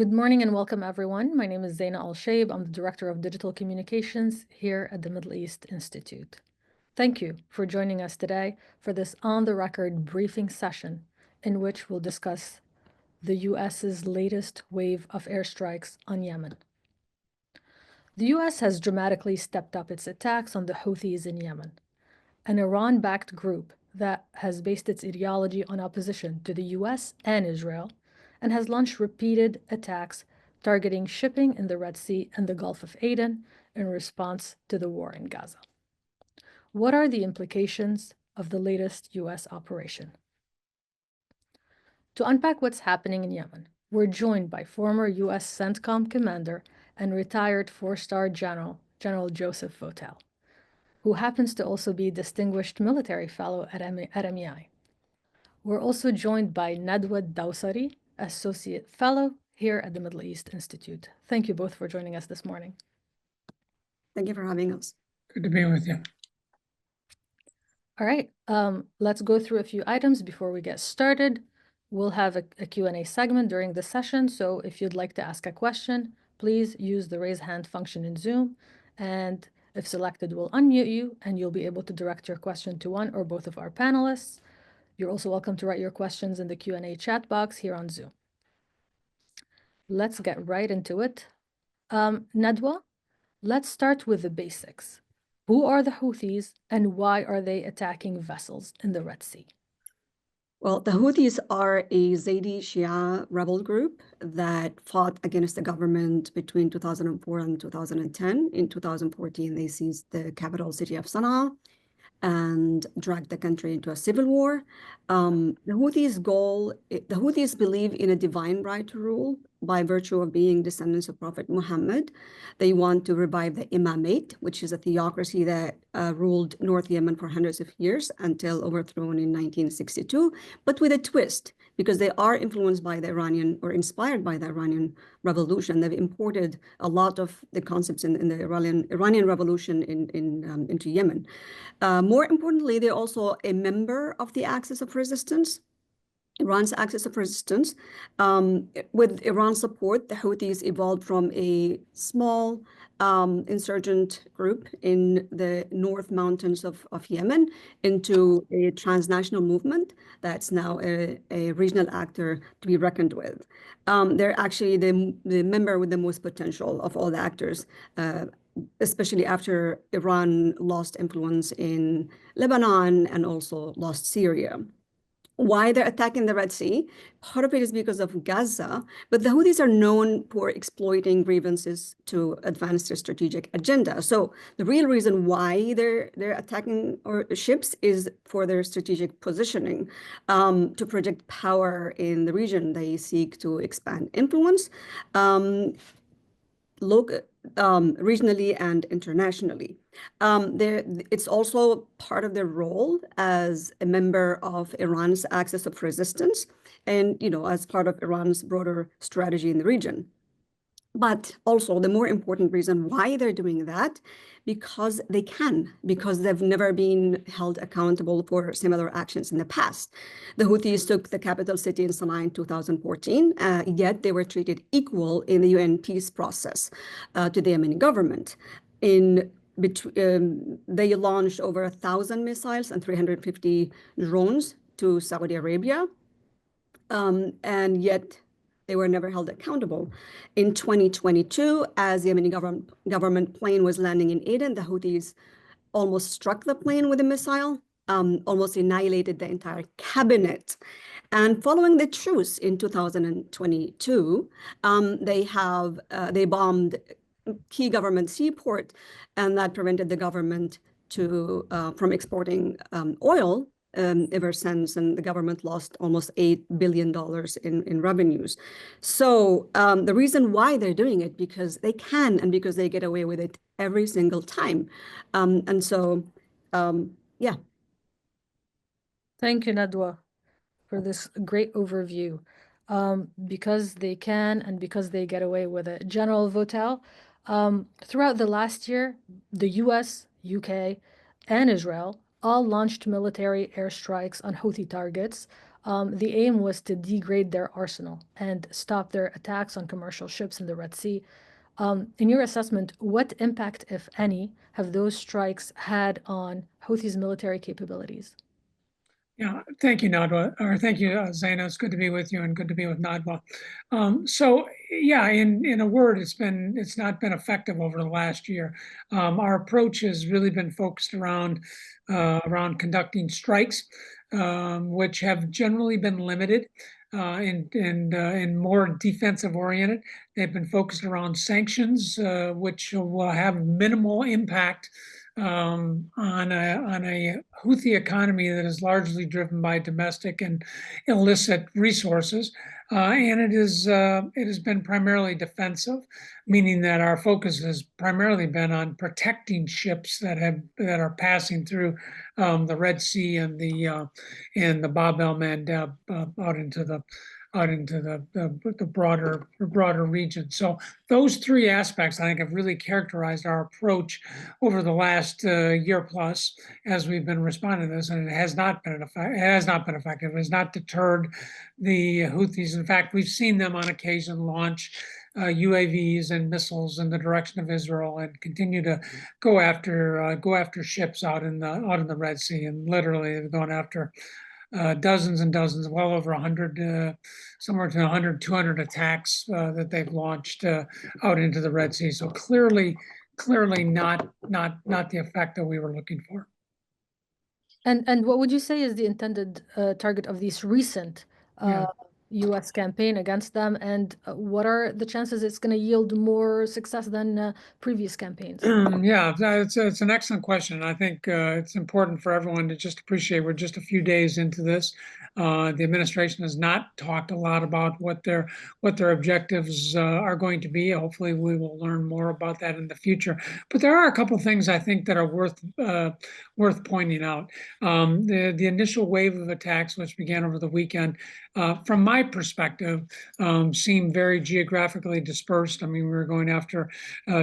Good morning and welcome, everyone. My name is Zaina Al-Shaib. I'm the Director of Digital Communications here at the Middle East Institute. Thank you for joining us today for this on-the-record briefing session in which we'll discuss the U.S.'s latest wave of airstrikes on Yemen. The U.S. has dramatically stepped up its attacks on the Houthis in Yemen, an Iran-backed group that has based its ideology on opposition to the U.S. and Israel, and has launched repeated attacks targeting shipping in the Red Sea and the Gulf of Aden in response to the war in Gaza. What are the implications of the latest U.S. operation? To unpack what's happening in Yemen, we're joined by former U.S. CENTCOM commander and retired four-star General Joseph Votel, who happens to also be Distinguished Military Fellow at MEI. We're also joined by Nadwa Al-Dawsari, Associate Fellow here at the Middle East Institute. Thank you both for joining us this morning. Thank you for having us. Good to be with you. All right, let's go through a few items before we get started. We'll have a Q&A segment during the session, so if you'd like to ask a question, please use the raise hand function in Zoom, and if selected, we'll unmute you, and you'll be able to direct your question to one or both of our panelists. You're also welcome to write your questions in the Q&A chat box here on Zoom. Let's get right into it. Nadwa, let's start with the basics. Who are the Houthis and why are they attacking vessels in the Red Sea? Well, the Houthis are a Zaidi Shia rebel group that fought against the government between 2004 and 2010. In 2014, they seized the capital city of Sana'a and dragged the country into a civil war. The Houthis believe in a divine right to rule by virtue of being descendants of Prophet Muhammad. They want to revive the imamate, which is a theocracy that ruled North Yemen for hundreds of years until overthrown in 1962, but with a twist, because they are influenced by the Iranian or inspired by the Iranian Revolution. They've imported a lot of the concepts in the Iranian Revolution into Yemen. More importantly, they're also a member of the Axis of Resistance, Iran's Axis of Resistance. With Iran's support, the Houthis evolved from a small insurgent group in the North Mountains of Yemen into a transnational movement that's now a regional actor to be reckoned with. They're actually the member with the most potential of all the actors, especially after Iran lost influence in Lebanon and also lost Syria. Why they're attacking the Red Sea? Part of it is because of Gaza, but the Houthis are known for exploiting grievances to advance their strategic agenda. So the real reason why they're attacking ships is for their strategic positioning, to project power in the region. They seek to expand influence, regionally and internationally. It's also part of their role as a member of Iran's Axis of Resistance and, as part of Iran's broader strategy in the region. But also the more important reason why they're doing that, because they can, because they've never been held accountable for similar actions in the past. The Houthis took the capital city in Sana'a in 2014, yet they were treated equal in the UN peace process to the Yemeni government. They launched over 1,000 missiles and 350 drones to Saudi Arabia, and yet they were never held accountable. In 2022, as the Yemeni government plane was landing in Aden, the Houthis almost struck the plane with a missile, almost annihilated the entire cabinet. And following the truce in 2022, they bombed key government seaport, and that prevented the government from exporting oil ever since, and the government lost almost $8 billion in revenues. So the reason why they're doing it, because they can and because they get away with it every single time. Yeah. Thank you, Nadwa, for this great overview. Because they can and because they get away with it. General Votel, throughout the last year, the US, UK, and Israel all launched military airstrikes on Houthi targets The aim was to degrade their arsenal and stop their attacks on commercial ships in the Red Sea. In your assessment, what impact, if any, have those strikes had on Houthis' military capabilities? Yeah, thank you, Nadwa, or thank you, Zaina. It's good to be with you and good to be with Nadwa. So yeah, in a word, it's not been effective over the last year. Our approach has really been focused around conducting strikes, which have generally been limited and more defensive oriented. They've been focused around sanctions, which will have minimal impact on a Houthi economy that is largely driven by domestic and illicit resources, and it has been primarily defensive, meaning that our focus has primarily been on protecting ships that are passing through the Red Sea and the Bab el Mandeb out into the broader region. So those three aspects, I think, have really characterized our approach over the last year plus as we've been responding to this, and it has not been effective. It has not deterred the Houthis. In fact, we've seen them on occasion launch UAVs and missiles in the direction of Israel and continue to go after ships out in the Red Sea, and literally they've gone after dozens and dozens, well over 100, somewhere to 100, 200 attacks that they've launched out into the Red Sea. So clearly not the effect that we were looking for. And what would you say is the intended target of these recent U.S. campaign against them, and what are the chances it's going to yield more success than previous campaigns? Yeah, it's an excellent question. I think it's important for everyone to just appreciate we're just a few days into this. The administration has not talked a lot about what their objectives are going to be. Hopefully, we will learn more about that in the future. But there are a couple of things I think that are worth pointing out. The initial wave of attacks, which began over the weekend, from my perspective, seemed very geographically dispersed. I mean, we were going after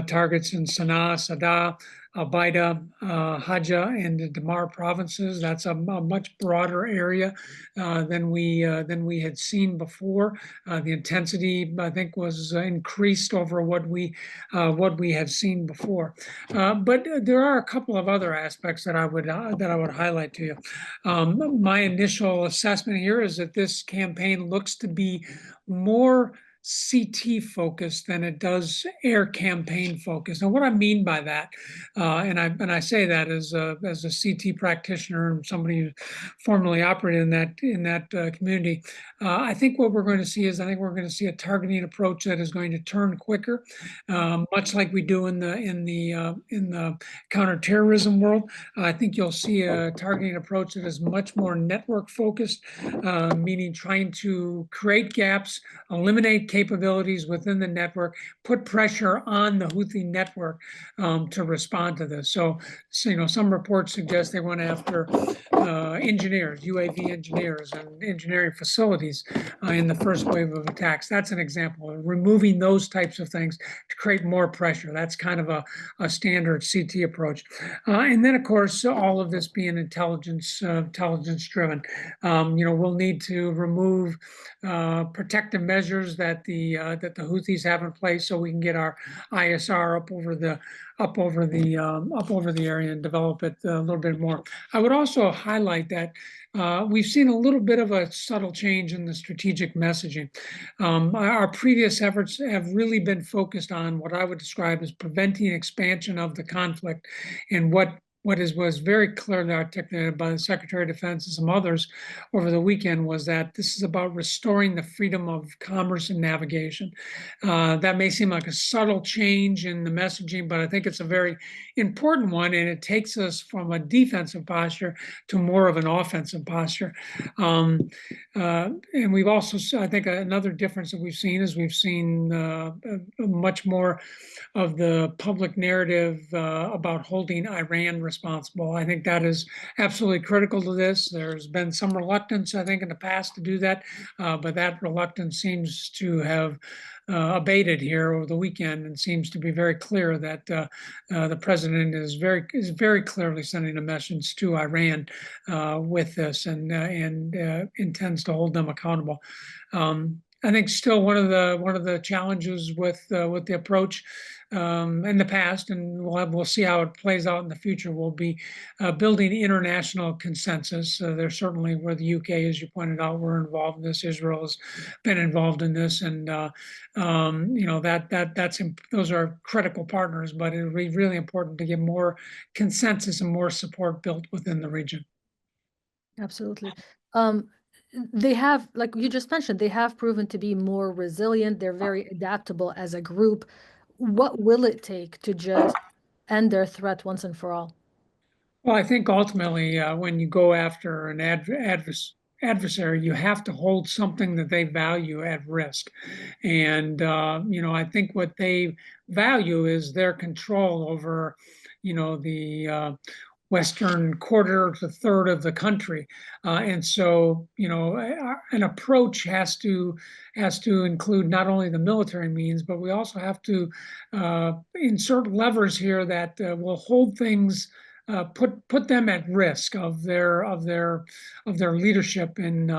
targets in Sana'a, Sada, Al-Baida, Haja, and the Damar provinces. That's a much broader area than we had seen before. The intensity, I think, was increased over what we had seen before. But there are a couple of other aspects that I would highlight to you. My initial assessment here is that this campaign looks to be more CT focused than it does air campaign focused. Now, what I mean by that, and I say that as a CT practitioner and somebody who formerly operated in that community, I think what we're going to see is we're going to see a targeting approach that is going to turn quicker, much like we do in the counterterrorism world. I think you'll see a targeting approach that is much more network focused, meaning trying to create gaps, eliminate capabilities within the network, put pressure on the Houthi network to respond to this. So some reports suggest they went after engineers, UAV engineers, and engineering facilities in the first wave of attacks. That's an example of removing those types of things to create more pressure. That's kind of a standard CT approach. And then, of course, all of this being intelligence driven. We'll need to remove protective measures that the Houthis have in place, so we can get our ISR up over the area and develop it a little bit more. I would also highlight that we've seen a little bit of a subtle change in the strategic messaging. Our previous efforts have really been focused on what I would describe as preventing expansion of the conflict, and what was very clearly articulated by the Secretary of Defense and some others over the weekend was that this is about restoring the freedom of commerce and navigation. That may seem like a subtle change in the messaging, but I think it's a very important one, and it takes us from a defensive posture to more of an offensive posture. And we've also, I think, another difference that we've seen is we've seen much more of the public narrative about holding Iran responsible responsible. I think that is absolutely critical to this. There's been some reluctance, I think, in the past to do that, but that reluctance seems to have abated here over the weekend, and seems to be very clear that the president is very clearly sending a message to Iran with this, and intends to hold them accountable. I think still one of the challenges with the approach in the past, and we'll see how it plays out in the future, will be building international consensus. There's certainly, where the UK, as you pointed out, we're involved in this. Israel has been involved in this, and those are critical partners. But it would be really important to get more consensus and more support built within the region. Absolutely. They have, like you just mentioned, they have proven to be more resilient. They're very adaptable as a group. What will it take to just end their threat once and for all? Well, I think ultimately, when you go after an adversary, you have to hold something that they value at risk. And, I think what they value is their control over, the western quarter to third of the country, and so an approach has to include not only the military means, but we also have to insert levers here that will hold things, put them at risk of their leadership in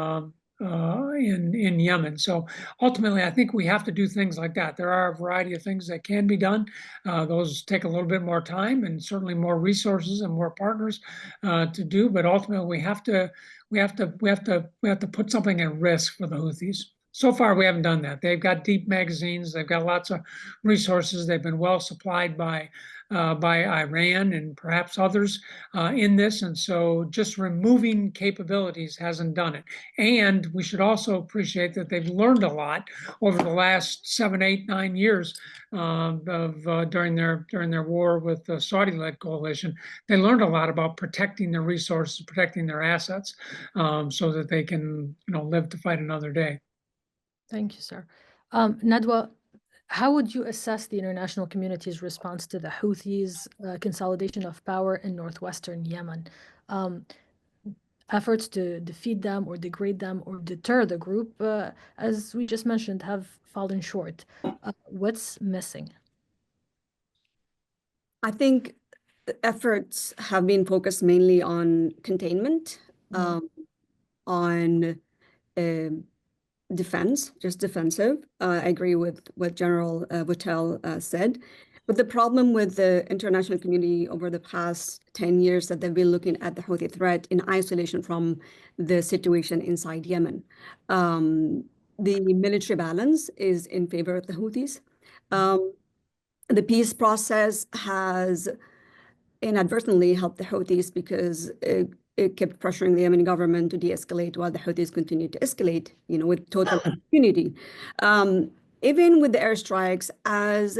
Yemen. So ultimately, I think we have to do things like that. There are a variety of things that can be done. Those take a little bit more time, and certainly more resources and more partners to do. But ultimately, we have to put something at risk for the Houthis. So far, we haven't done that. They've got deep magazines. They've got lots of resources. They've been well supplied by Iran and perhaps others in this. And so just removing capabilities hasn't done it. And we should also appreciate that they've learned a lot over the last 7, 8, 9 years during their war with the Saudi-led coalition. They learned a lot about protecting their resources, protecting their assets, so that they can live to fight another day. Thank you, sir. Nadwa, how would you assess the international community's response to the Houthis' consolidation of power in northwestern Yemen? Efforts to defeat them or degrade them or deter the group, as we just mentioned, have fallen short. What's missing? I think efforts have been focused mainly on containment, on defense, just defensive. I agree with what General Votel said. But the problem with the international community over the past 10 years that they've been looking at the Houthi threat in isolation from the situation inside Yemen. The military balance is in favor of the Houthis. The peace process has inadvertently helped the Houthis because it kept pressuring the Yemeni government to de-escalate while the Houthis continued to escalate, with total impunity. Even with the airstrikes, as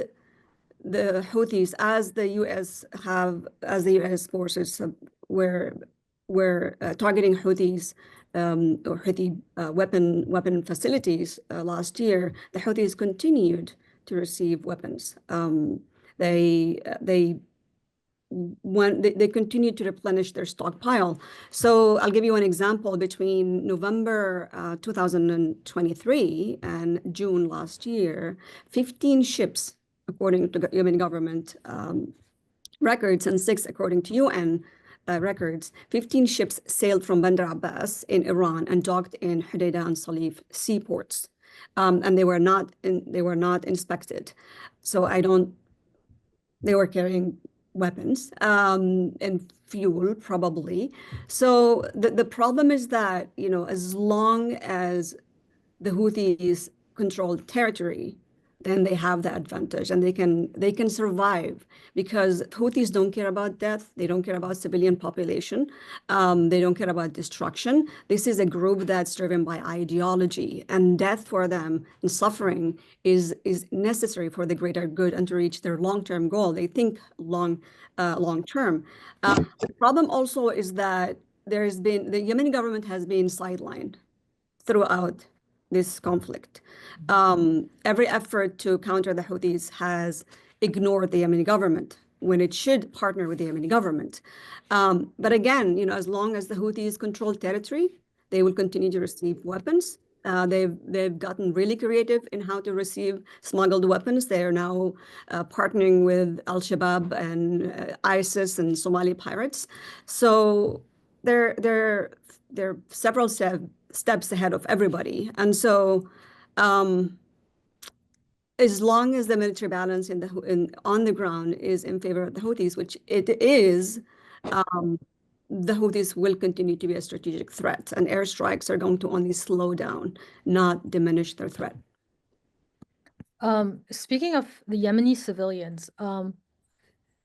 the Houthis, as the U.S. forces were targeting Houthis or Houthi weapon facilities last year, the Houthis continued to receive weapons. They continued to replenish their stockpile. So I'll give you an example. Between November 2023 and June last year, 15 ships, according to the Yemeni government records, and 6 according to UN records, 15 ships sailed from Bandar Abbas in Iran and docked in Hodeidah and Salif seaports, and they were not inspected. So they were carrying weapons and fuel, probably. So the problem is that, as long as the Houthis control territory, then they have the advantage, and they can survive, because Houthis don't care about death. They don't care about civilian population. They don't care about destruction. This is a group that's driven by ideology, and death for them and suffering is necessary for the greater good and to reach their long-term goal. They think long-term. The problem also is that the Yemeni government has been sidelined throughout this conflict. Every effort to counter the Houthis has ignored the Yemeni government. when it should partner with the Yemeni government. But again, as long as the Houthis control territory, they will continue to receive weapons. They've gotten really creative in how to receive smuggled weapons. They are now partnering with Al-Shabaab and ISIS and Somali pirates. So they're several steps ahead of everybody. And so as long as the military balance on the ground is in favor of the Houthis, which it is, the Houthis will continue to be a strategic threat, and airstrikes are going to only slow down, not diminish their threat. Speaking of the Yemeni civilians,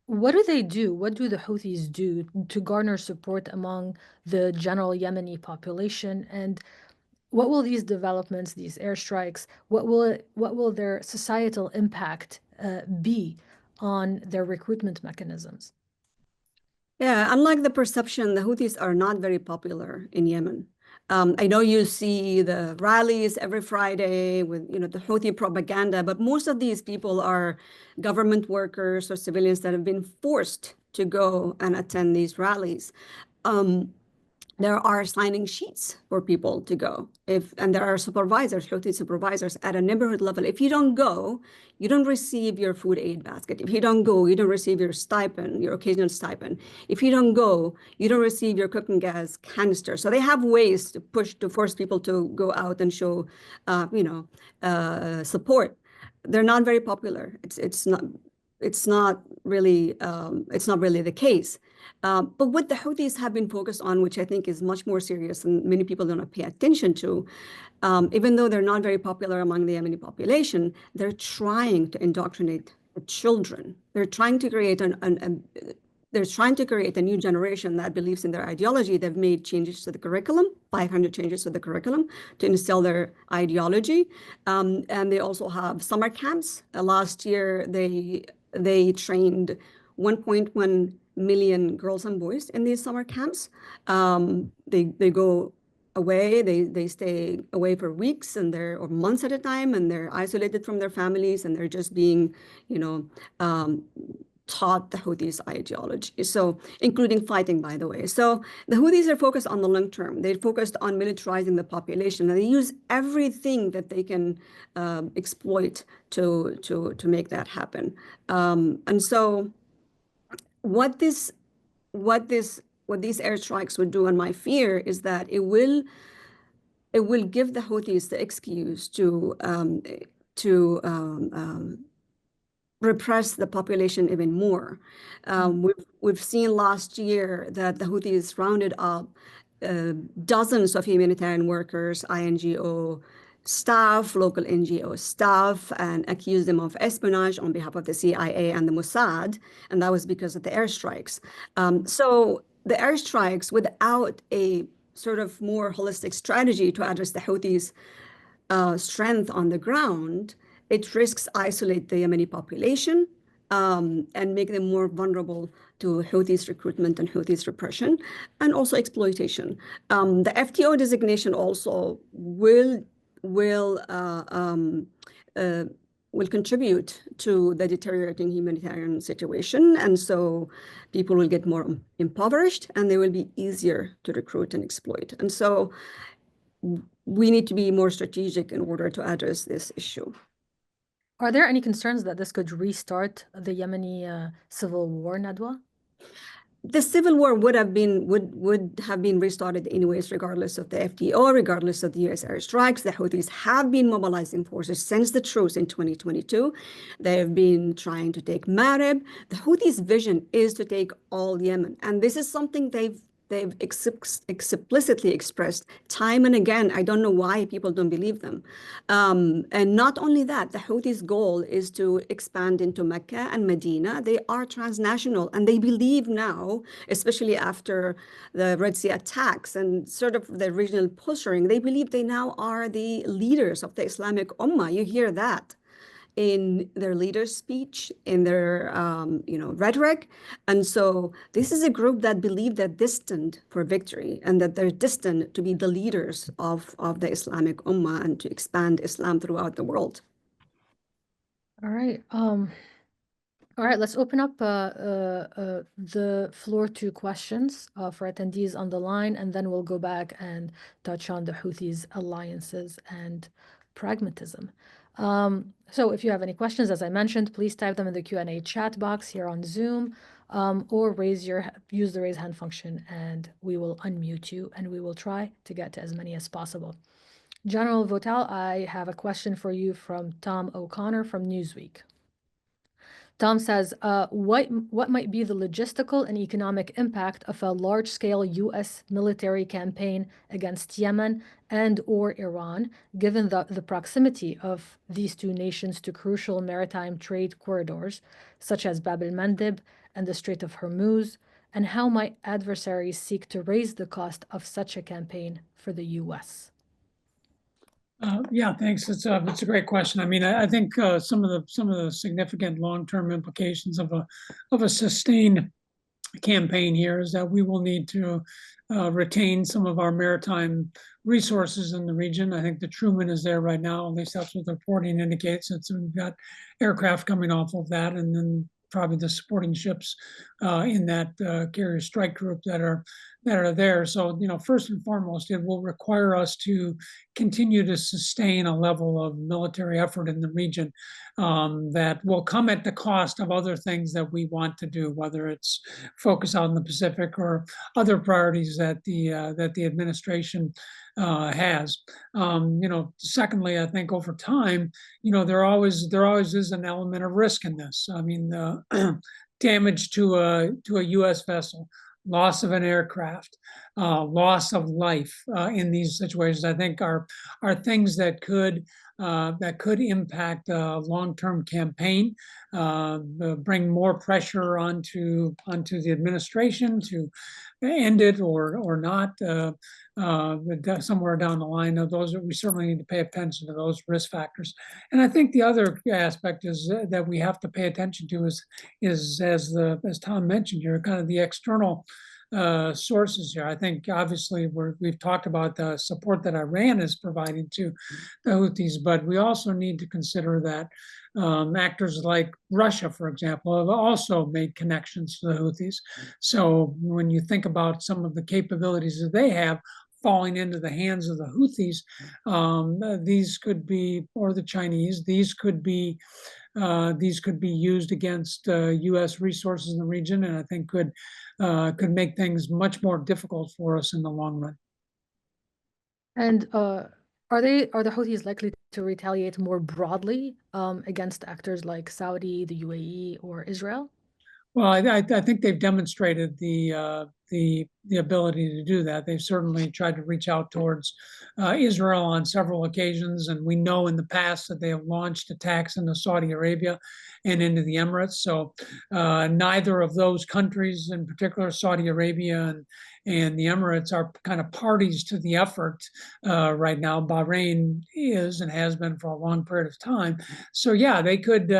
what do they do? What do the Houthis do to garner support among the general Yemeni population? And what will these developments, these airstrikes, what will their societal impact be on their recruitment mechanisms? Yeah, unlike the perception, the Houthis are not very popular in Yemen. I know you see the rallies every Friday with the Houthi propaganda, but most of these people are government workers or civilians that have been forced to go and attend these rallies. There are signing sheets for people to go. And there are supervisors, Houthi supervisors at a neighborhood level. If you don't go, you don't receive your food aid basket. If you don't go, you don't receive your stipend, your occasional stipend. If you don't go, you don't receive your cooking gas canister. So they have ways to force people to go out and show, support. They're not very popular. It's not really the case. But what the Houthis have been focused on, which I think is much more serious and many people don't pay attention to, even though they're not very popular among the Yemeni population, they're trying to indoctrinate the children. They're trying to create a new generation that believes in their ideology. They've made changes to the curriculum, 500 changes to the curriculum to instill their ideology. And they also have summer camps. Last year, they trained 1.1 million girls and boys in these summer camps. They go away, they stay away for weeks or months at a time, and they're isolated from their families, and they're just being, taught the Houthis' ideology. So, including fighting, by the way. So the Houthis are focused on the long term. They're focused on militarizing the population, and they use everything that they can exploit to make that happen. And so what these airstrikes would do, and my fear is that it will give the Houthis the excuse to repress the population even more. We've seen last year that the Houthis rounded up dozens of humanitarian workers, INGO staff, local NGO staff, and accused them of espionage on behalf of the CIA and the Mossad, and that was because of the airstrikes. So the airstrikes, without a sort of more holistic strategy to address the Houthis' strength on the ground, it risks isolate the Yemeni population and make them more vulnerable to Houthis recruitment and Houthis repression, and also exploitation. The FTO designation also will contribute to the deteriorating humanitarian situation, and so people will get more impoverished, and they will be easier to recruit and exploit. And so we need to be more strategic in order to address this issue. Are there any concerns that this could restart the Yemeni civil war, Nadwa? The civil war would have been restarted anyways, regardless of the FTO, regardless of the U.S. airstrikes. The Houthis have been mobilizing forces since the truce in 2022. They have been trying to take Marib. The Houthis' vision is to take all Yemen, and this is something they've explicitly expressed time and again. I don't know why people don't believe them. And not only that, the Houthis' goal is to expand into Mecca and Medina. They are transnational, and they believe now, especially after the Red Sea attacks and sort of the regional posturing, they believe they now are the leaders of the Islamic Ummah. You hear that in their leaders' speech, in their rhetoric. And so this is a group that believe they're destined for victory, and that they're destined to be the leaders of the Islamic Ummah and to expand Islam throughout the world. All right. All right, let's open up the floor to questions for attendees on the line, and then we'll go back and touch on the Houthis' alliances and pragmatism. So if you have any questions, as I mentioned, please type them in the Q&A chat box here on Zoom, or use the raise hand function, and we will unmute you, and we will try to get to as many as possible. General Votel, I have a question for you from Tom O'Connor from Newsweek. Tom says, what might be the logistical and economic impact of a large-scale U.S. military campaign against Yemen and or Iran, given the proximity of these two nations to crucial maritime trade corridors, such as Bab el-Mandeb and the Strait of Hormuz, and how might adversaries seek to raise the cost of such a campaign for the U.S.? Yeah, thanks. It's a great question. I mean, I think some of the significant long-term implications of a sustained campaign here is that we will need to retain some of our maritime resources in the region. I think the Truman is there right now, at least that's what the reporting indicates. We've got aircraft coming off of that, and then probably the supporting ships in that carrier strike group that are there. So, first and foremost, it will require us to continue to sustain a level of military effort in the region that will come at the cost of other things that we want to do, whether it's focus on the Pacific or other priorities that the administration has. Secondly, I think over time, there always is an element of risk in this. I mean, damage to a U.S. vessel, loss of an aircraft, loss of life in these situations, I think are things that could impact a long-term campaign, bring more pressure onto the administration to end it or not somewhere down the line. Of those, we certainly need to pay attention to those risk factors. And I think the other aspect is that we have to pay attention to is as Tom mentioned here, kind of the external sources here. I think obviously we've talked about the support that Iran is providing to the Houthis, but we also need to consider that actors like Russia, for example, have also made connections to the Houthis. So when you think about some of the capabilities that they have falling into the hands of the Houthis, these could be, or the Chinese, these could be used against U.S. resources in the region, and I think could make things much more difficult for us in the long run. And are the Houthis likely to retaliate more broadly against actors like Saudi, the UAE, or Israel? Well, I think they've demonstrated the ability to do that. They've certainly tried to reach out towards Israel on several occasions, and we know in the past that they have launched attacks into Saudi Arabia and into the Emirates. So neither of those countries, in particular Saudi Arabia and the Emirates, are kind of parties to the effort right now. Bahrain is and has been for a long period of time. So yeah, they could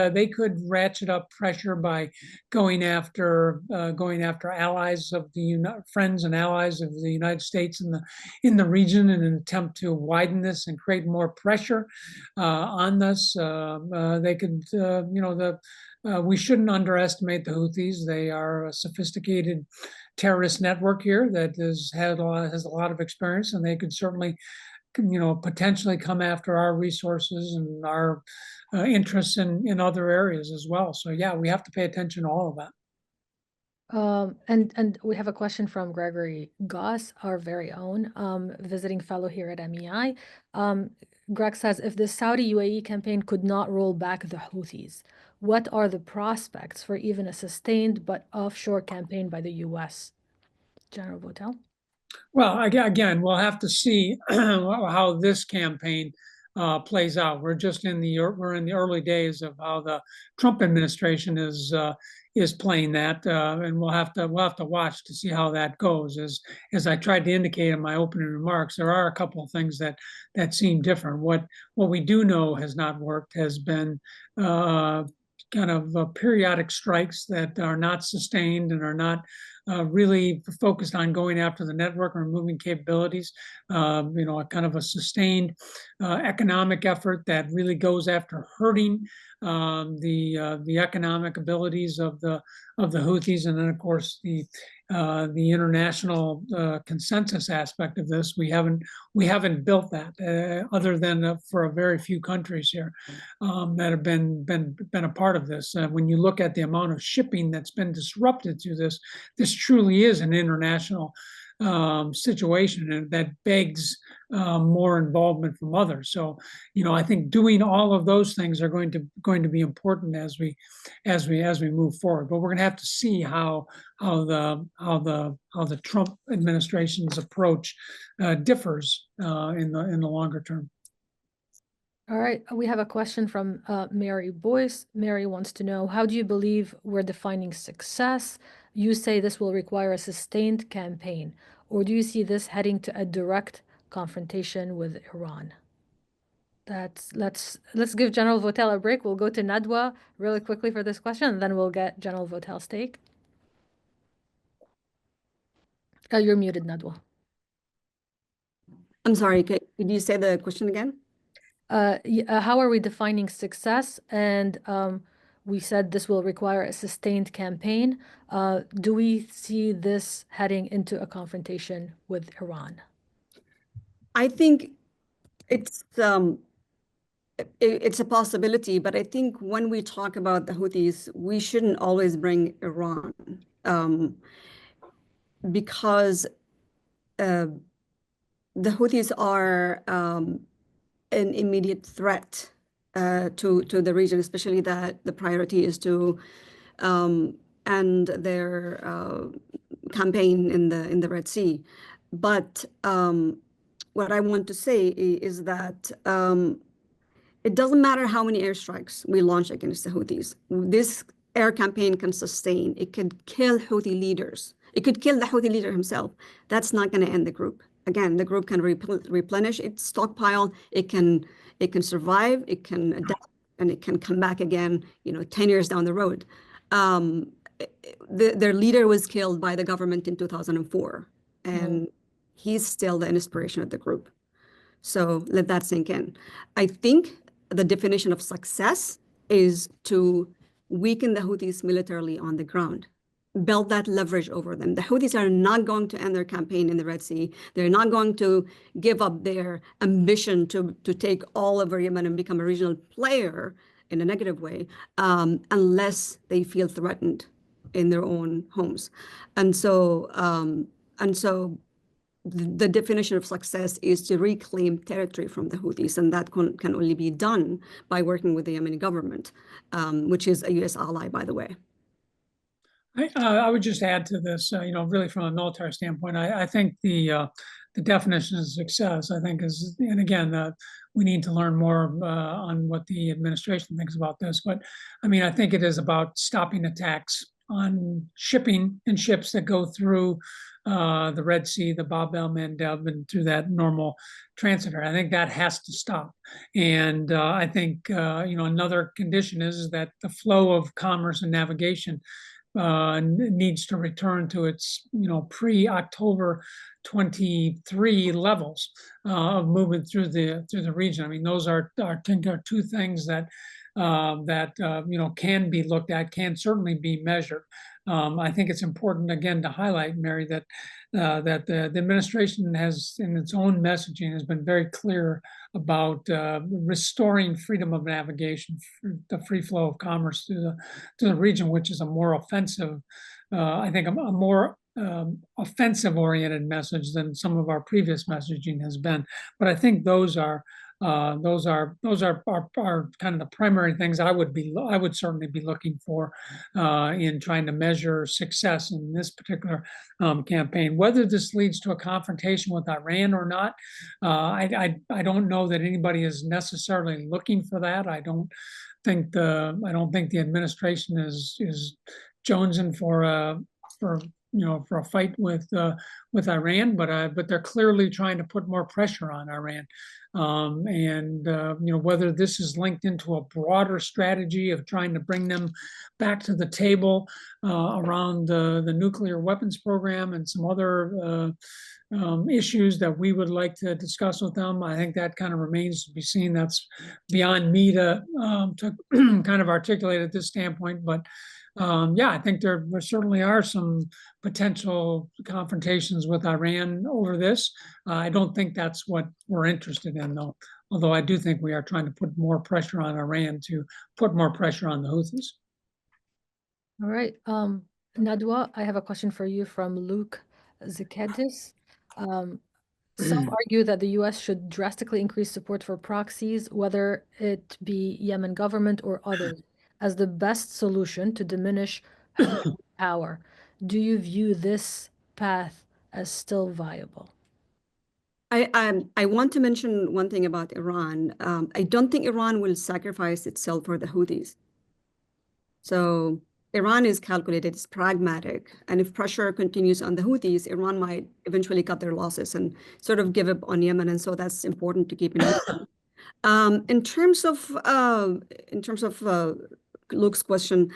ratchet up pressure by going after allies of the friends and allies of the United States in the region in an attempt to widen this and create more pressure on this. They could, we shouldn't underestimate the Houthis. They are a sophisticated terrorist network here that has a lot of experience, and they could certainly, potentially come after our resources and our interests in other areas as well. So yeah, we have to pay attention to all of that. And we have a question from Gregory Goss, our very own visiting fellow here at MEI. Greg says, if the Saudi UAE campaign could not roll back the Houthis, what are the prospects for even a sustained but offshore campaign by the U.S.? General Votel? Well, again, we'll have to see how this campaign plays out. We're in the early days of how the Trump administration is playing that, and we'll have to watch to see how that goes. As I tried to indicate in my opening remarks, there are a couple of things that seem different. What we do know has not worked has been kind of periodic strikes that are not sustained and are not really focused on going after the network and removing capabilities. A kind of a sustained economic effort that really goes after hurting the economic abilities of the Houthis, and then of course the international consensus aspect of this. We haven't built that other than for a very few countries here that have been a part of this. When you look at the amount of shipping that's been disrupted through this, this truly is an international situation, and that begs more involvement from others. So, I think doing all of those things are going to be important as we move forward. But we're going to have to see how the Trump administration's approach differs in the longer term. All right, we have a question from Mary Boyce. Mary wants to know, how do you believe we're defining success? You say this will require a sustained campaign, or do you see this heading to a direct confrontation with Iran? Let's give General Votel a break. We'll go to Nadwa really quickly for this question, and then we'll get General Votel's take. Oh, you're muted, Nadwa. I'm sorry, could you say the question again? How are we defining success? And we said this will require a sustained campaign. Do we see this heading into a confrontation with Iran? I think it's a possibility, but I think when we talk about the Houthis, we shouldn't always bring Iran, because the Houthis are an immediate threat to the region, especially that the priority is to end their campaign in the Red Sea. But what I want to say is that it doesn't matter how many airstrikes we launch against the Houthis. This air campaign can sustain. It could kill Houthi leaders. It could kill the Houthi leader himself. That's not going to end the group. Again, the group can replenish its stockpile. It can survive. It can adapt, and it can come back again. 10 years down the road. Their leader was killed by the government in 2004, and he's still the inspiration of the group. So let that sink in. I think the definition of success is to weaken the Houthis militarily on the ground, build that leverage over them. The Houthis are not going to end their campaign in the Red Sea. They're not going to give up their ambition to take all over Yemen and become a regional player in a negative way, unless they feel threatened in their own homes. And so the definition of success is to reclaim territory from the Houthis, and that can only be done by working with the Yemeni government, which is a U.S. ally, by the way. I would just add to this, really from a military standpoint, I think the definition of success, I think is, and again, we need to learn more on what the administration thinks about this, but I think it is about stopping attacks on shipping and ships that go through the Red Sea, the Bab el-Mandeb, and through that normal transit. I think that has to stop. And I think, another condition is that the flow of commerce and navigation needs to return to its, pre-October 23 levels of movement through the region. Those are two things that can be looked at, can certainly be measured. I think it's important, again, to highlight, Mary, that the administration has, in its own messaging, has been very clear about restoring freedom of navigation, the free flow of commerce to the region, which is a more offensive, I think, a more offensive-oriented message than some of our previous messaging has been. But I think those are kind of the primary things I would certainly be looking for in trying to measure success in this particular campaign. Whether this leads to a confrontation with Iran or not, I don't know that anybody is necessarily looking for that. I don't think the administration is jonesing for a fight with Iran, but they're clearly trying to put more pressure on Iran Whether this is linked into a broader strategy of trying to bring them back to the table around the nuclear weapons program and some other issues that we would like to discuss with them. I think that kind of remains to be seen. That's beyond me to kind of articulate at this standpoint. But yeah, I think there certainly are some potential confrontations with Iran over this. I don't think that's what we're interested in, though. Although I do think we are trying to put more pressure on Iran to put more pressure on the Houthis. All right. Nadwa, I have a question for you from Luke Zekedis. Some argue that the U.S. should drastically increase support for proxies, whether it be Yemen government or others, as the best solution to diminish Houthi power. Do you view this path as still viable? I want to mention one thing about Iran. I don't think Iran will sacrifice itself for the Houthis. So Iran is calculated, it's pragmatic. And if pressure continues on the Houthis, Iran might eventually cut their losses and sort of give up on Yemen. And so that's important to keep in mind. In terms of Luke's question,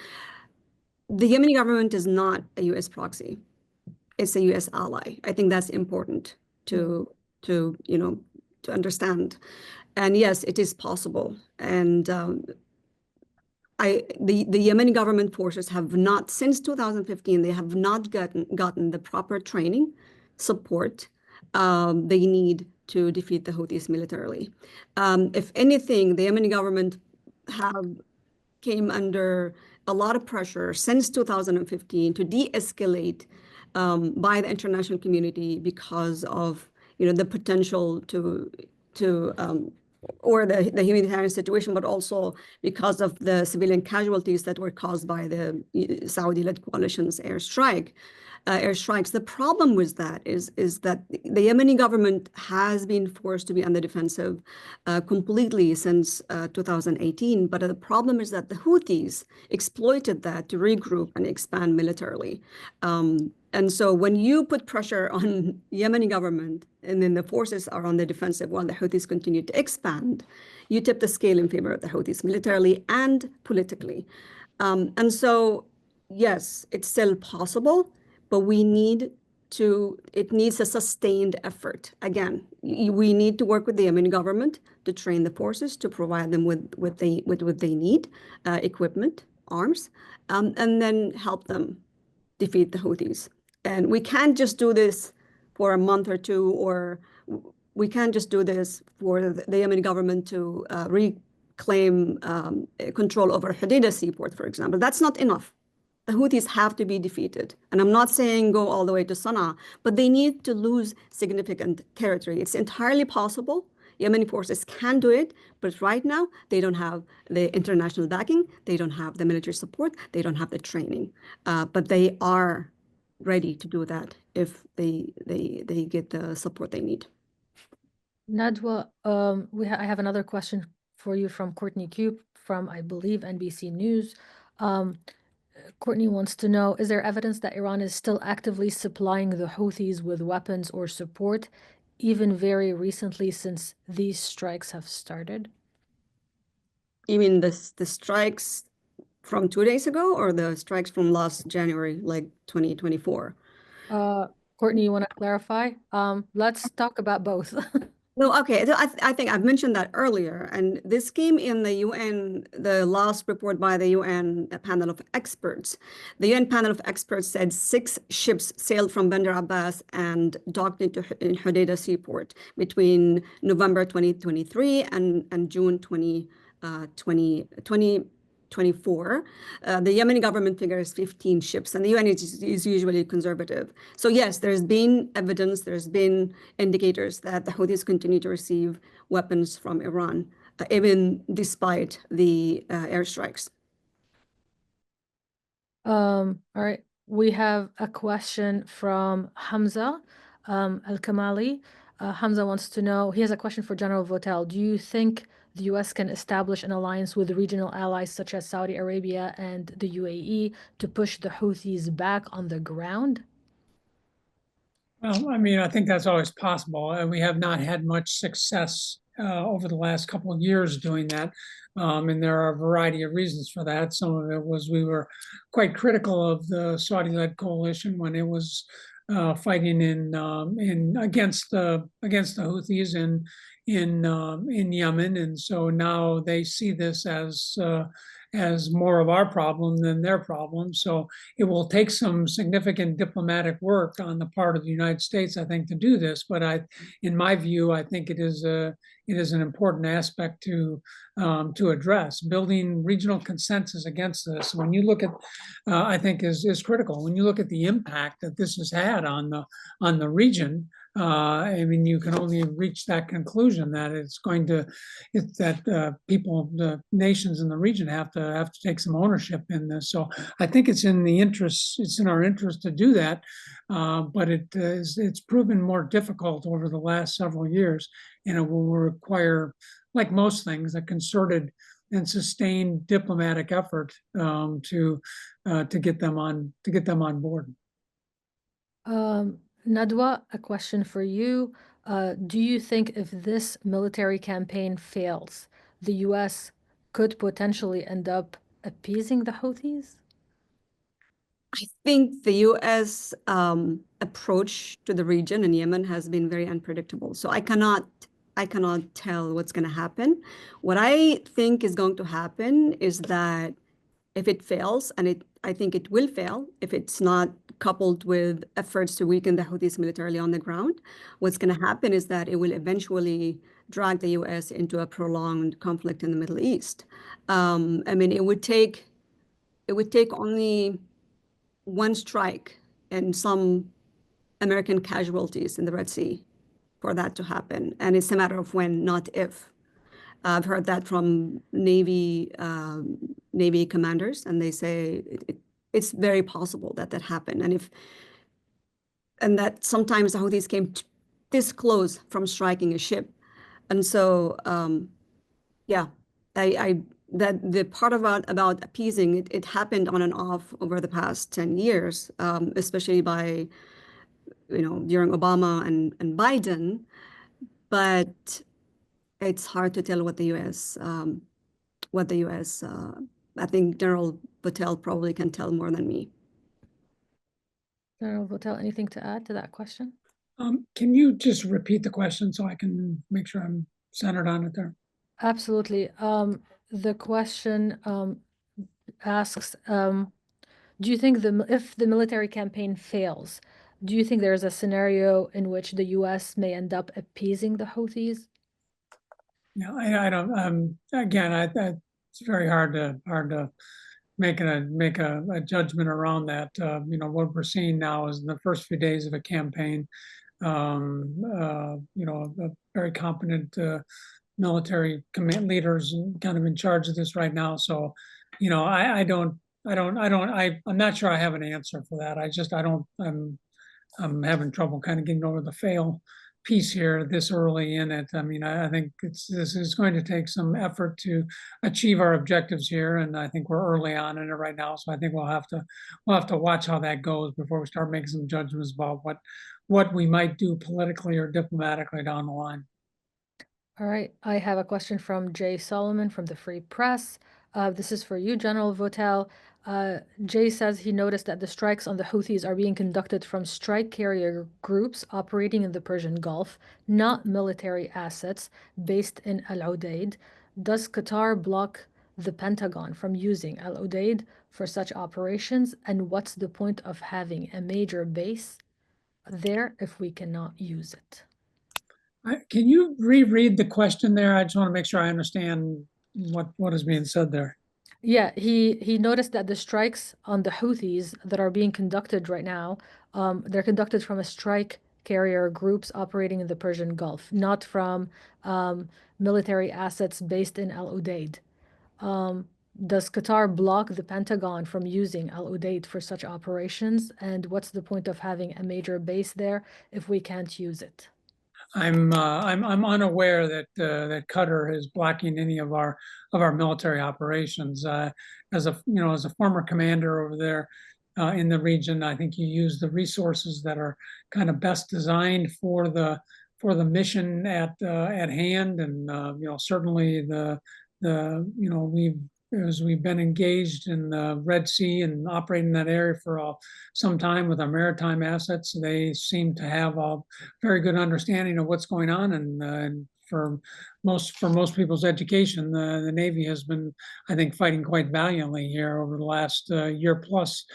the Yemeni government is not a U.S. proxy. It's a U.S. ally. I think that's important to understand. And yes, it is possible. And the Yemeni government forces have not, since 2015, they have not gotten the proper training, support they need to defeat the Houthis militarily. If anything, the Yemeni government came under a lot of pressure since 2015 to de-escalate by the international community because of the potential or the humanitarian situation, but also because of the civilian casualties that were caused by the Saudi-led coalition's airstrikes. The problem with that is that the Yemeni government has been forced to be on the defensive completely since 2018. But the problem is that the Houthis exploited that to regroup and expand militarily. And so when you put pressure on Yemeni government and then the forces are on the defensive while the Houthis continue to expand, you tip the scale in favor of the Houthis militarily and politically. And so, yes, it's still possible, but it needs a sustained effort. Again, we need to work with the Yemeni government to train the forces, to provide them with what they need, equipment, arms, and then help them defeat the Houthis. And we can't just do this for a month or two, or we can't just do this for the Yemeni government to reclaim control over Hodeidah seaport, for example. That's not enough. The Houthis have to be defeated. And I'm not saying go all the way to Sana'a, but they need to lose significant territory. It's entirely possible. Yemeni forces can do it, but right now they don't have the international backing, they don't have the military support, they don't have the training. But they are ready to do that if they get the support they need. Nadwa, I have another question for you from Courtney Cube from, I believe, NBC News. Courtney wants to know, is there evidence that Iran is still actively supplying the Houthis with weapons or support, even very recently since these strikes have started? You mean the strikes from 2 days ago or the strikes from last January, like 2024? Courtney, you want to clarify? Let's talk about both. No, okay. So I think I've mentioned that earlier, and this came in the UN, the last report by the UN panel of experts. The UN panel of experts said 6 ships sailed from Bandar Abbas and docked in Hodeidah seaport between November 2023 and June 2024. The Yemeni government figure is 15 ships, and the UN is usually conservative. So yes, there's been evidence, there's been indicators that the Houthis continue to receive weapons from Iran, even despite the airstrikes. All right, we have a question from Hamza Al-Kamali. Hamza wants to know, he has a question for General Votel. Do you think the U.S. can establish an alliance with regional allies such as Saudi Arabia and the UAE to push the Houthis back on the ground? Well, I mean, I think that's always possible. We have not had much success over the last couple of years doing that. And there are a variety of reasons for that. Some of it was we were quite critical of the Saudi-led coalition when it was fighting in against the Houthis in Yemen, and so now they see this as more of our problem than their problem. So it will take some significant diplomatic work on the part of the United States, I think, to do this. But in my view, I think it is an important aspect to address. Building regional consensus against this, when you look at, I think is critical. When you look at the impact that this has had on the region, I mean, you can only reach that conclusion that people, the nations in the region have to take some ownership in this. So I think it's in our interest to do that, but it's proven more difficult over the last several years, and it will require, like most things, a concerted and sustained diplomatic effort to get them on board. Nadwa, a question for you. Do you think if this military campaign fails, the U.S. could potentially end up appeasing the Houthis? I think the U.S. Approach to the region in Yemen has been very unpredictable. So I cannot tell what's going to happen. What I think is going to happen is that if it fails, and I think it will fail if it's not coupled with efforts to weaken the Houthis militarily on the ground, what's going to happen is that it will eventually drag the U.S. into a prolonged conflict in the Middle East. I mean, it would take only one strike and some American casualties in the Red Sea for that to happen. And it's a matter of when, not if. I've heard that from Navy commanders, and they say it's very possible that happened. And that sometimes the Houthis came this close from striking a ship. And so, yeah, that the part about appeasing, it happened on and off over the past 10 years, especially by, during Obama and Biden. But it's hard to tell what the U.S. I think General Votel probably can tell more than me. General Votel, anything to add to that question? Can you just repeat the question so I can make sure I'm centered on it there? Absolutely. The question asks, do you think if the military campaign fails, do you think there's a scenario in which the U.S. may end up appeasing the Houthis? Yeah, I don't. Again, it's very hard to make a judgment around that. What we're seeing now is in the first few days of a campaign, a very competent military command leaders kind of in charge of this right now. So, I'm not sure I have an answer for that. I'm having trouble kind of getting over the fail piece here this early in it. I mean, I think this is going to take some effort to achieve our objectives here, and I think we're early on in it right now. So I think we'll have to watch how that goes before we start making some judgments about what we might do politically or diplomatically down the line. All right, I have a question from Jay Solomon from the Free Press. This is for you, General Votel. Jay says he noticed that the strikes on the Houthis are being conducted from strike carrier groups operating in the Persian Gulf, not military assets based in Al-Udeid. Does Qatar block the Pentagon from using Al-Udeid for such operations? And what's the point of having a major base there if we cannot use it? Can you reread the question there? I just want to make sure I understand what is being said there. Yeah, he noticed that the strikes on the Houthis that are being conducted right now, they're conducted from a strike carrier groups operating in the Persian Gulf, not from military assets based in Al-Udeid. Does Qatar block the Pentagon from using Al-Udeid for such operations? And what's the point of having a major base there if we can't use it? I'm unaware that Qatar is blocking any of our military operations. As a former commander over there in the region, I think you use the resources that are kind of best designed for the the mission at hand, and certainly we've been engaged in the Red Sea and operating in that area for some time with our maritime assets. They seem to have a very good understanding of what's going on, and for most people's education, the Navy has been, I think, fighting quite valiantly here over the last year plus,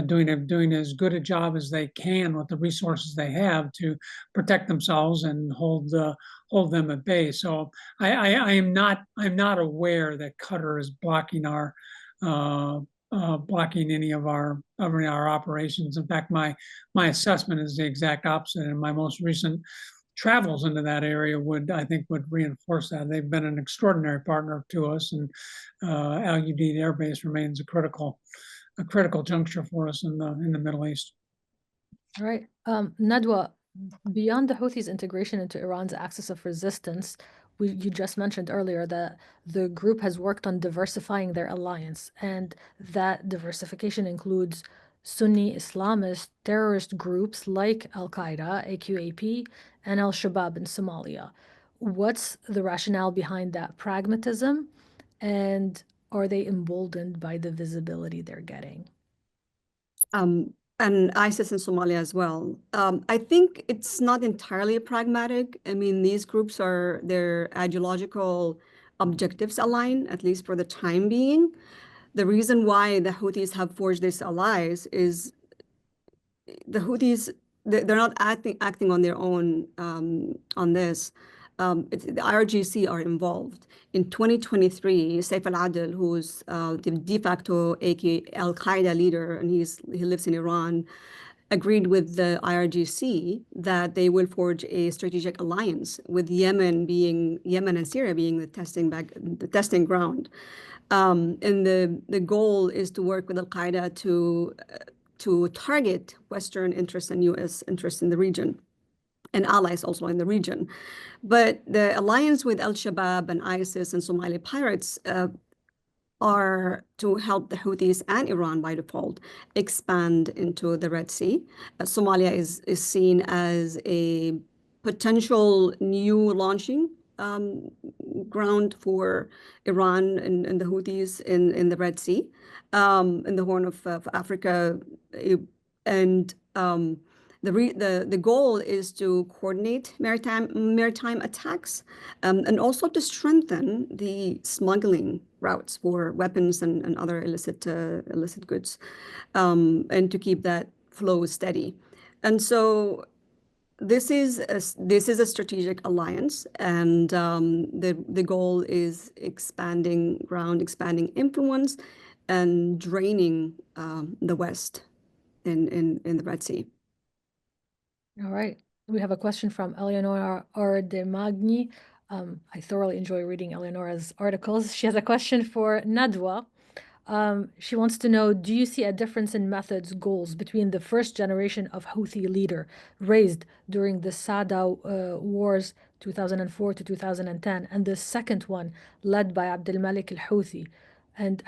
doing as good a job as they can with the resources they have to protect themselves and hold them at bay. So I'm not aware that Qatar is blocking blocking any of our operations. In fact, my assessment is the exact opposite. And my most recent travels into that area would reinforce that. They've been an extraordinary partner to us, and Al Udeid Air Base remains a critical juncture for us in the Middle East. All right, Nadwa, beyond the Houthis' integration into Iran's axis of resistance, you just mentioned earlier that the group has worked on diversifying their alliance, and that diversification includes Sunni Islamist terrorist groups like Al-Qaeda, AQAP, and Al-Shabaab in Somalia. What's the rationale behind that pragmatism, and are they emboldened by the visibility they're getting? And ISIS in Somalia as well. I think it's not entirely pragmatic. I mean, these groups their ideological objectives align, at least for the time being. The reason why the Houthis have forged these allies is the Houthis, they're not acting on their own on this. The IRGC are involved. In 2023, Saif al-Adel, who's the de facto Al-Qaeda leader, and he lives in Iran, agreed with the IRGC that they will forge a strategic alliance with Yemen and Syria being the testing ground. And the goal is to work with Al-Qaeda to target Western interests and U.S. interests in the region, and allies also in the region. But the alliance with Al-Shabaab and ISIS and Somali pirates are to help the Houthis and Iran by default expand into the Red Sea. Somalia is seen as a potential new launching ground for Iran and the Houthis in the Red Sea, in the Horn of Africa, and the goal is to coordinate maritime attacks, and also to strengthen the smuggling routes for weapons and other illicit goods, and to keep that flow steady. And so this is a strategic alliance, and the goal is expanding influence and draining the West in the Red Sea. All right. We have a question from Eleonora Ardemagni. I thoroughly enjoy reading Eleonora's articles. She has a question for Nadwa. She wants to know, do you see a difference in methods, goals between the first generation of Houthi leader raised during the Sada Wars 2004 to 2010 and the second one led by Abdel-Malik al-Houthi? And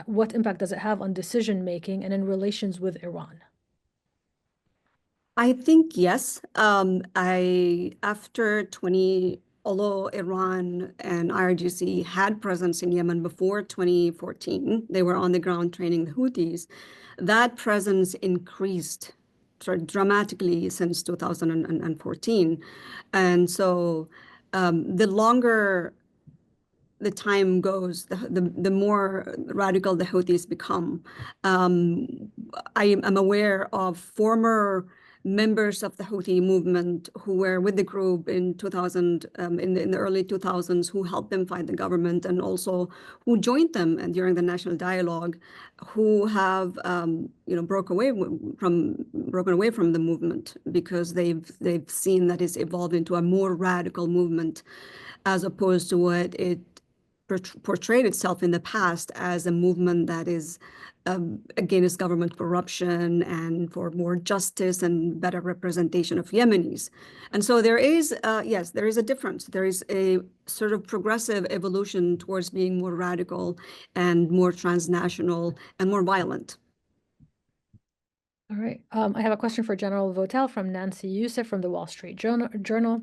what impact does it have on decision making and in relations with Iran? I think yes. Although Iran and IRGC had presence in Yemen before 2014, they were on the ground training the Houthis. That presence increased dramatically since 2014. And so the longer the time goes, the more radical the Houthis become. I am aware of former members of the Houthi movement who were with the group in 2000, in the early 2000s, who helped them fight the government, and also who joined them and during the national dialogue, who have broken away from the movement because they've seen that it's evolved into a more radical movement, as opposed to what it portrayed itself in the past as a movement that is against government corruption and for more justice and better representation of Yemenis. And so there is, yes, there is a difference. There is a sort of progressive evolution towards being more radical and more transnational and more violent. All right. I have a question for General Votel from Nancy Youssef from the Wall Street Journal.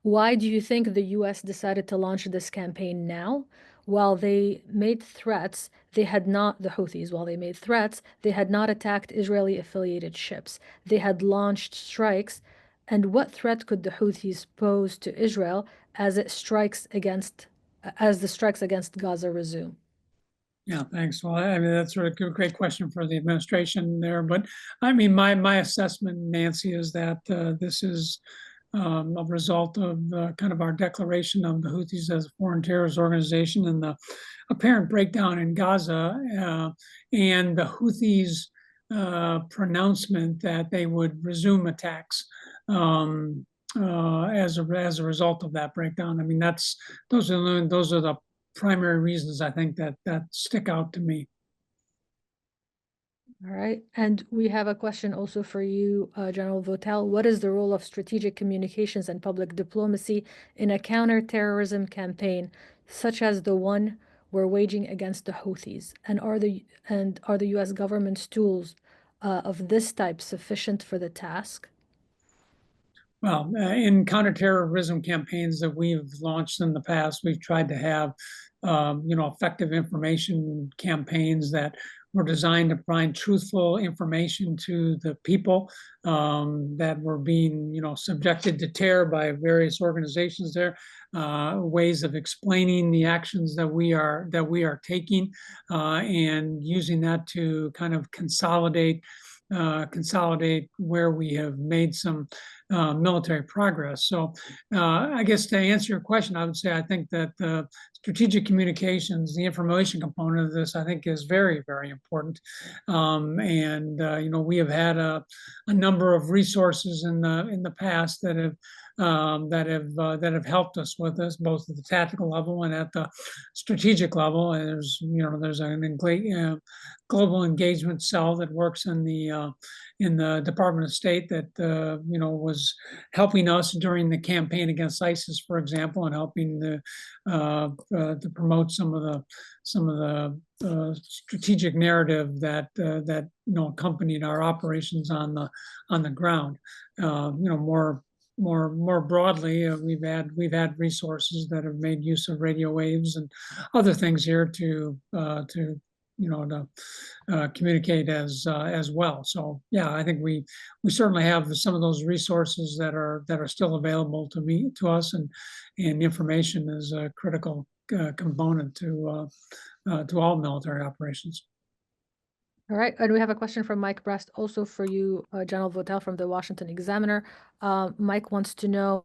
Why do you think the U.S. decided to launch this campaign now? While they made threats, the Houthis, while they made threats, they had not attacked Israeli-affiliated ships. They had launched strikes. And what threat could the Houthis pose to Israel as the strikes against Gaza resume? Yeah, thanks. Well, I mean, that's a great question for the administration there. But I mean, my assessment, Nancy, is that this is a result of kind of our declaration of the Houthis as a foreign terrorist organization and the apparent breakdown in Gaza and the Houthis' pronouncement that they would resume attacks as a result of that breakdown. I mean, those are the primary reasons I think that stick out to me. All right. And we have a question also for you, General Votel. What is the role of strategic communications and public diplomacy in a counterterrorism campaign such as the one we're waging against the Houthis? And are the U.S. government's tools of this type sufficient for the task? Well, in counterterrorism campaigns that we've launched in the past, we've tried to have, effective information campaigns that were designed to provide truthful information to the people that were being, subjected to terror by various organizations there. Ways of explaining the actions that we are taking, and using that to kind of consolidate where we have made some military progress. So I guess to answer your question, I would say I think that the strategic communications, the information component of this, I think is very, very important. We have had a number of resources in the past that have helped us with this, both at the tactical level and at the strategic level. And there's an global engagement cell that works in the Department of State that was helping us during the campaign against ISIS, for example, and helping to promote some of the strategic narrative that accompanied our operations on the ground. More broadly, we've had resources that have made use of radio waves and other things here to communicate as well. So yeah, I think we certainly have some of those resources that are still available to us, and information is a critical component to all military operations. All right, and we have a question from Mike Brest, also for you, General Votel from the Washington Examiner. Mike wants to know,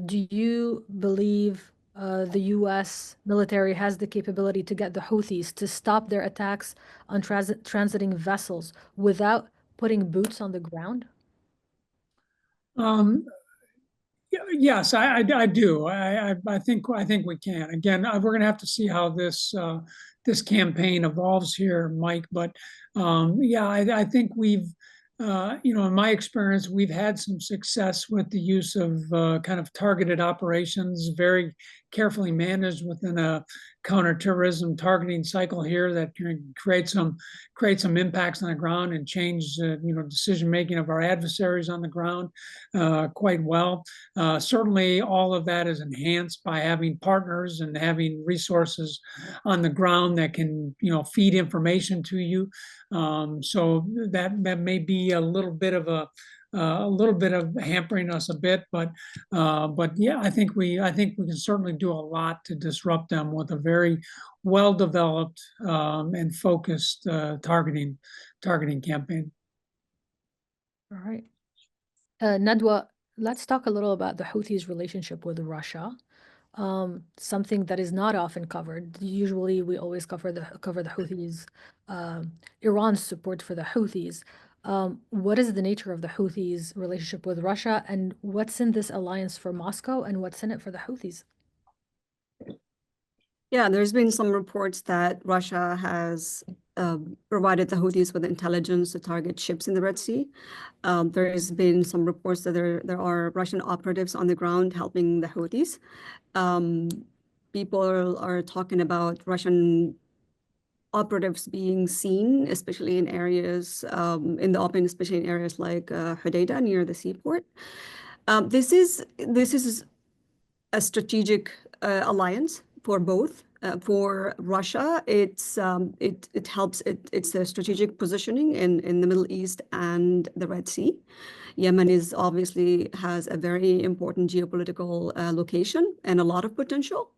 do you believe the U.S. military has the capability to get the Houthis to stop their attacks on transiting vessels without putting boots on the ground? Yes, I do. I think we can. Again, we're going to have to see how this campaign evolves here, Mike. But yeah, I think we've, in my experience, we've had some success with the use of kind of targeted operations, very carefully managed within a counterterrorism targeting cycle here that can create some impacts on the ground and change decision making of our adversaries on the ground quite well. Certainly, all of that is enhanced by having partners and having resources on the ground that can feed information to you. So that may be a little bit of hampering us a bit, but yeah, I think we can certainly do a lot to disrupt them with a very well developed and focused targeting campaign. All right, Nadwa, let's talk a little about the Houthis' relationship with Russia. Something that is not often covered. Usually, we always cover the Houthis, Iran's support for the Houthis. What is the nature of the Houthis' relationship with Russia, and what's in this alliance for Moscow, and what's in it for the Houthis? Yeah, there's been some reports that Russia has provided the Houthis with intelligence to target ships in the Red Sea. There has been some reports that there are Russian operatives on the ground helping the Houthis. People are talking about Russian operatives being seen, especially in areas in the open, especially in areas like Hodeidah near the seaport. This is a strategic alliance for both. For Russia, it helps. It's a strategic positioning in the Middle East and the Red Sea. Yemen is obviously has a very important geopolitical location and a lot of potential.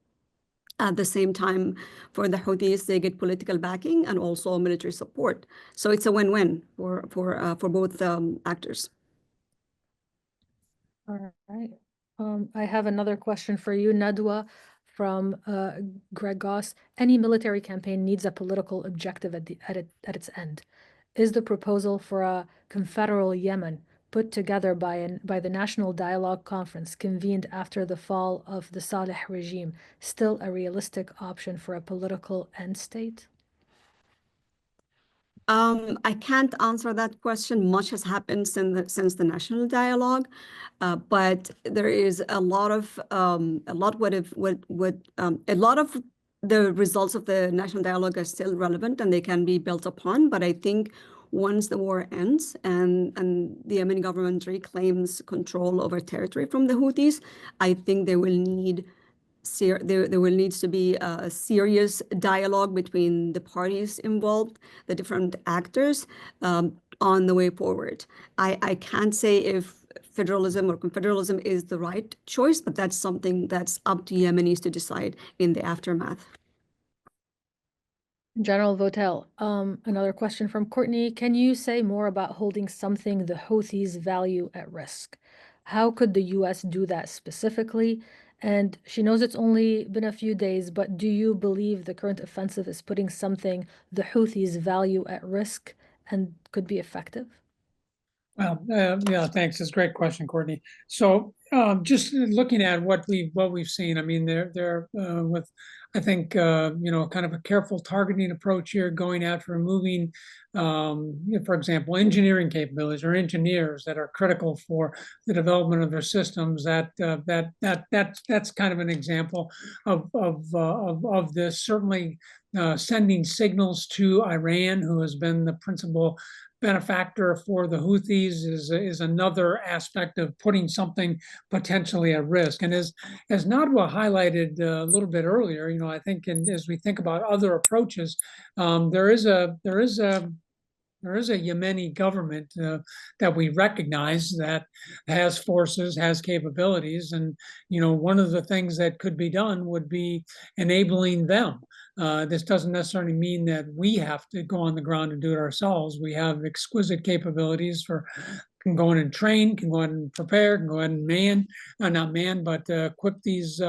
At the same time, for the Houthis, they get political backing and also military support. So it's a win-win for both actors. All right. I have another question for you, Nadwa, from Greg Goss. Any military campaign needs a political objective at its end. Is the proposal for a confederal Yemen put together by the National Dialogue Conference convened after the fall of the Saleh regime still a realistic option for a political end state? I can't answer that question. Much has happened since the national dialogue, but there is a lot of the results of the national dialogue are still relevant and they can be built upon. But I think once the war ends and the Yemeni government reclaims control over territory from the Houthis, I think there will need to be a serious dialogue between the parties involved, the different actors, on the way forward. I can't say if federalism or confederalism is the right choice, but that's something that's up to Yemenis to decide in the aftermath. General Votel, another question from Courtney. Can you say more about holding something the Houthis value at risk? How could the U.S. do that specifically? And she knows it's only been a few days, but do you believe the current offensive is putting something the Houthis value at risk and could be effective? Well, yeah, thanks. It's a great question, Courtney. So, just looking at what we've seen, I mean, they're with, I think, kind of a careful targeting approach here, going after removing, for example, engineering capabilities or engineers that are critical for the development of their systems. That's kind of an example of this. Certainly, sending signals to Iran, who has been the principal benefactor for the Houthis, is another aspect of putting something potentially at risk. And as Nadwa highlighted a little bit earlier, I think as we think about other approaches, there is a Yemeni government that we recognize that has forces, has capabilities, and one of the things that could be done would be enabling them. This doesn't necessarily mean that we have to go on the ground and do it ourselves. We have exquisite capabilities can go in and train, can go in and prepare, can go in and equip these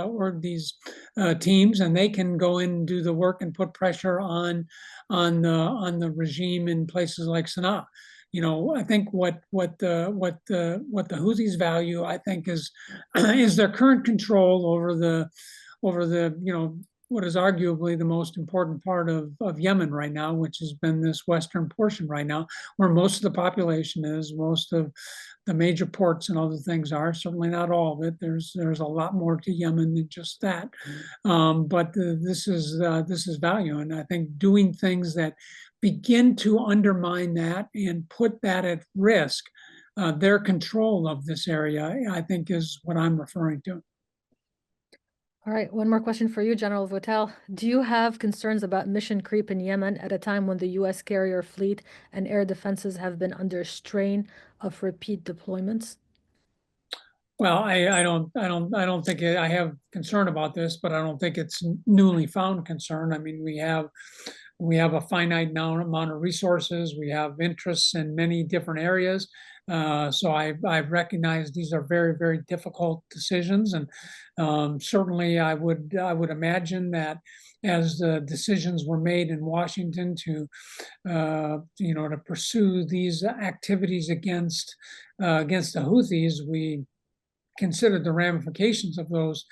teams, and they can go in and do the work and put pressure on the regime in places like Sana'a. I think what the Houthis value, I think, is their current control over the what is arguably the most important part of Yemen right now, which has been this western portion right now, where most of the population is, most of the major ports and other things are. Certainly not all of it. There's a lot more to Yemen than just that. But this is value, and I think doing things that begin to undermine that and put that at risk, their control of this area, I think, is what I'm referring to. All right, one more question for you, General Votel. Do you have concerns about mission creep in Yemen at a time when the U.S. carrier fleet and air defenses have been under strain of repeat deployments? Well, I don't think I have concern about this, but I don't think it's newly found concern. I mean, we have a finite amount of resources. We have interests in many different areas. So I recognize these are very, very difficult decisions, and certainly I would imagine that as the decisions were made in Washington to pursue these activities against the Houthis, considered the ramifications of those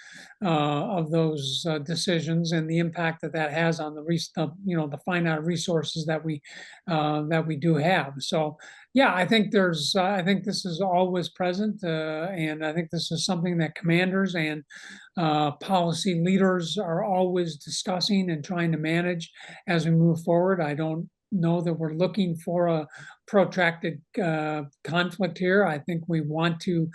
decisions and the impact that that has on the finite resources that we do have. So yeah, I think this is always present, and I think this is something that commanders and policy leaders are always discussing and trying to manage as we move forward. I don't know that we're looking for a protracted conflict here. I think we want to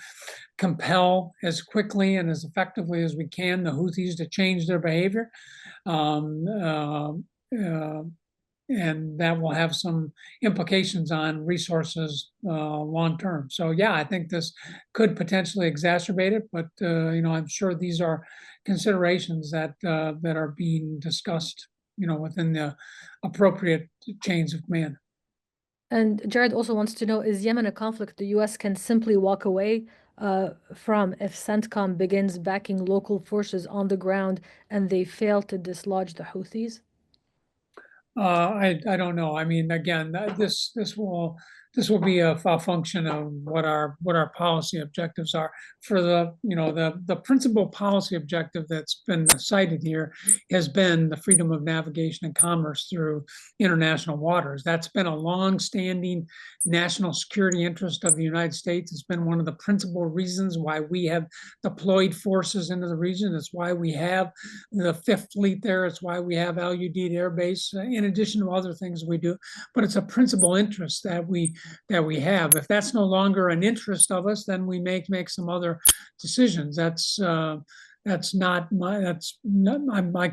compel as quickly and as effectively as we can the Houthis to change their behavior. And that will have some implications on resources long term. So yeah, I think this could potentially exacerbate it, but I'm sure these are considerations that are being discussed, within the appropriate chains of command. And Jared also wants to know, is Yemen a conflict the U.S. can simply walk away from if CENTCOM begins backing local forces on the ground and they fail to dislodge the Houthis? I don't know. I mean, again, this will be a function of what our policy objectives are. For the principal policy objective that's been cited here has been the freedom of navigation and commerce through international waters. That's been a long-standing national security interest of the United States. It's been one of the principal reasons why we have deployed forces into the region. It's why we have the Fifth Fleet there. It's why we have Al-Udeid Air Base, in addition to other things we do. But it's a principal interest that we have. If that's no longer an interest of us, then we make some other decisions. That's not my. I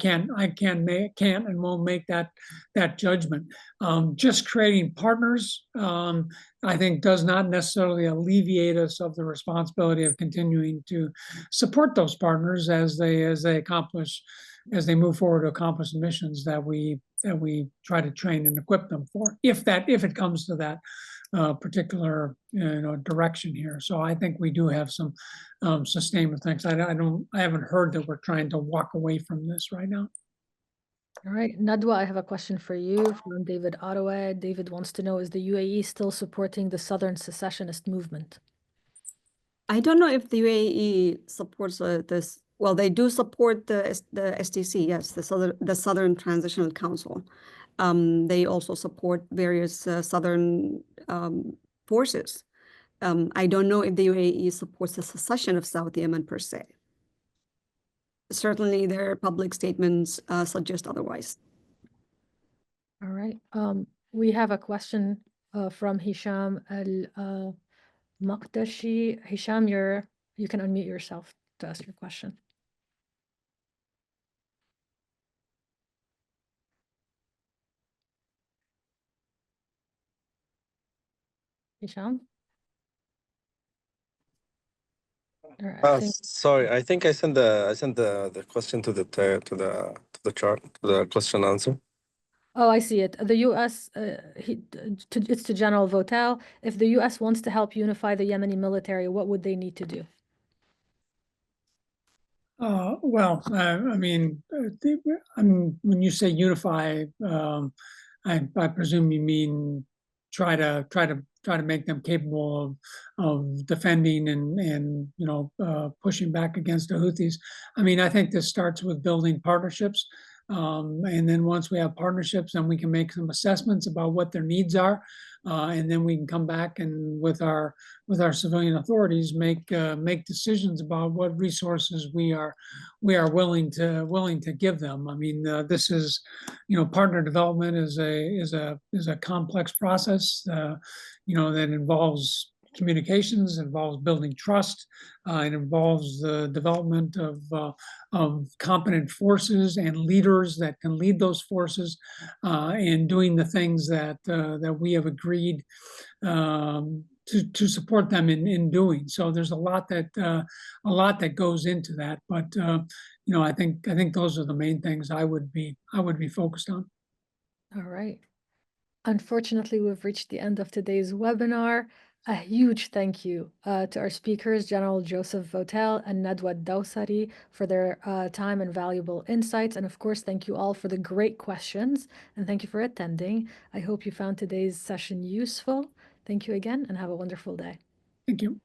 can't and won't make that judgment. Just creating partners, I think, does not necessarily alleviate us of the responsibility of continuing to support those partners as they move forward to accomplish the missions that we try to train and equip them for, if it comes to that particular direction here. So I think we do have some sustainment things. I haven't heard that we're trying to walk away from this right now. All right, Nadwa, I have a question for you from David Ottawa. David wants to know, is the UAE still supporting the Southern secessionist movement? I don't know if the UAE supports this. Well, they do support the STC, yes, the Southern Transitional Council. They also support various Southern forces. I don't know if the UAE supports the secession of South Yemen per se. Certainly, their public statements suggest otherwise. All right. We have a question from Hisham Al-Maqdashi. Hisham, you can unmute yourself to ask your question. Hisham? Sorry, I think I sent the question to the chart, to the question answer. Oh, I see it. The U.S. It's to General Votel. If the U.S. wants to help unify the Yemeni military, what would they need to do? Well, I mean, when you say unify, I presume you mean try to make them capable of defending and pushing back against the Houthis. I mean, I think this starts with building partnerships. And then once we have partnerships, then we can make some assessments about what their needs are, and then we can come back and with our civilian authorities make decisions about what resources we are willing to give them. I mean, this is, partner development is a complex process, that involves communications, involves building trust, it involves the development of competent forces and leaders that can lead those forces, and doing the things that we have agreed to support them in doing. So there's a lot that goes into that, but I think those are the main things I would be focused on. All right. Unfortunately, we've reached the end of today's webinar. A huge thank you to our speakers, General Joseph Votel and Nadwa Al-Dawsari, for their time and valuable insights. And of course, thank you all for the great questions. And thank you for attending. I hope you found today's session useful. Thank you again and have a wonderful day. Thank you.